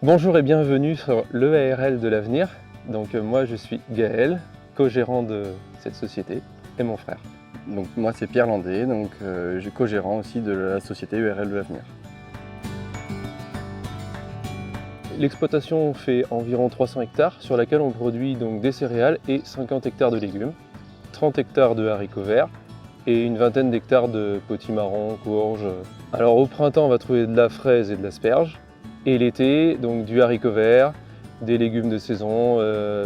Bonjour et bienvenue sur l'EARL de l'avenir. Donc moi je suis Gaël, co-gérant de cette société, et mon frère. Donc moi c'est Pierre Landé, je suis co-gérant aussi de la société EARL de l'avenir. L'exploitation fait environ 300 hectares sur laquelle on produit donc des céréales et 50 hectares de légumes, 30 hectares de haricots verts et une vingtaine d'hectares de potimarrons, courges. Alors au printemps on va trouver de la fraise et de l'asperge. Et l'été, donc du haricot vert, des légumes de saison,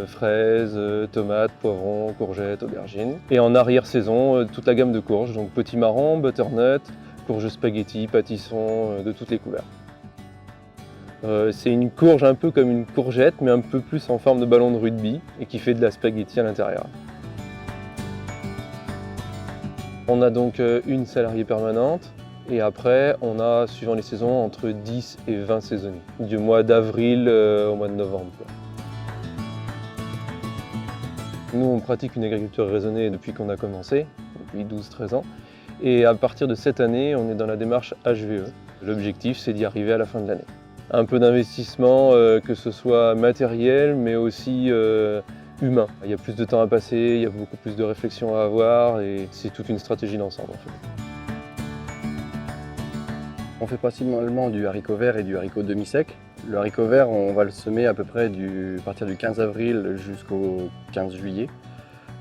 fraises, tomates, poivrons, courgettes, aubergines. Et en arrière-saison, toute la gamme de courges, donc potimarron, butternut, courges spaghetti, pâtisson, de toutes les couleurs. C'est une courge un peu comme une courgette, mais un peu plus en forme de ballon de rugby et qui fait de la spaghetti à l'intérieur. On a donc une salariée permanente. Et après, on a, suivant les saisons, entre 10 et 20 saisonniers, du mois d'avril au mois de novembre. Nous, on pratique une agriculture raisonnée depuis qu'on a commencé, depuis 12-13 ans. Et à partir de cette année, on est dans la démarche HVE. L'objectif, c'est d'y arriver à la fin de l'année. Un peu d'investissement, que ce soit matériel, mais aussi humain. Il y a plus de temps à passer, il y a beaucoup plus de réflexion à avoir, et c'est toute une stratégie d'ensemble en fait. On fait principalement du haricot vert et du haricot demi-sec. Le haricot vert, on va le semer à peu près à partir du 15 avril jusqu'au 15 juillet.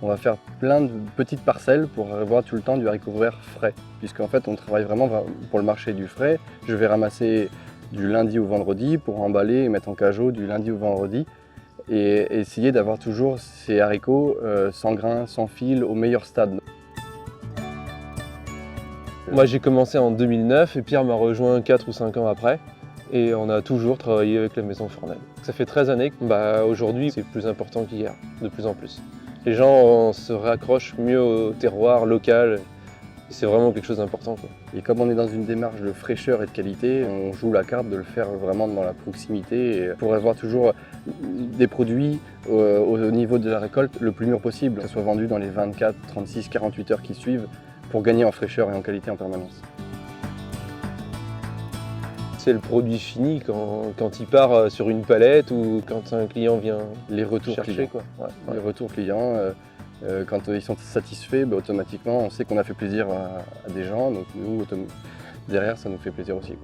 On va faire plein de petites parcelles pour avoir tout le temps du haricot vert frais, puisqu'en fait on travaille vraiment pour le marché du frais. Je vais ramasser du lundi au vendredi pour emballer et mettre en cajot du lundi au vendredi et essayer d'avoir toujours ces haricots sans grains, sans fil, au meilleur stade. Moi j'ai commencé en 2009 et Pierre m'a rejoint 4 ou 5 ans après et on a toujours travaillé avec la maison Fournel. Ça fait 13 années que aujourd'hui c'est plus important qu'hier, de plus en plus. Les gens se raccrochent mieux au terroir local, c'est vraiment quelque chose d'important. Et comme on est dans une démarche de fraîcheur et de qualité, on joue la carte de le faire vraiment dans la proximité et pour avoir toujours des produits au niveau de la récolte le plus mûr possible, que ce soit vendu dans les 24, 36, 48 heures qui suivent, pour gagner en fraîcheur et en qualité en permanence. C'est le produit fini quand il part sur une palette ou quand un client vient les retours chercher. Clients. Quoi. Ouais. Les retours clients, quand ils sont satisfaits, automatiquement on sait qu'on a fait plaisir à des gens, donc nous derrière ça nous fait plaisir aussi.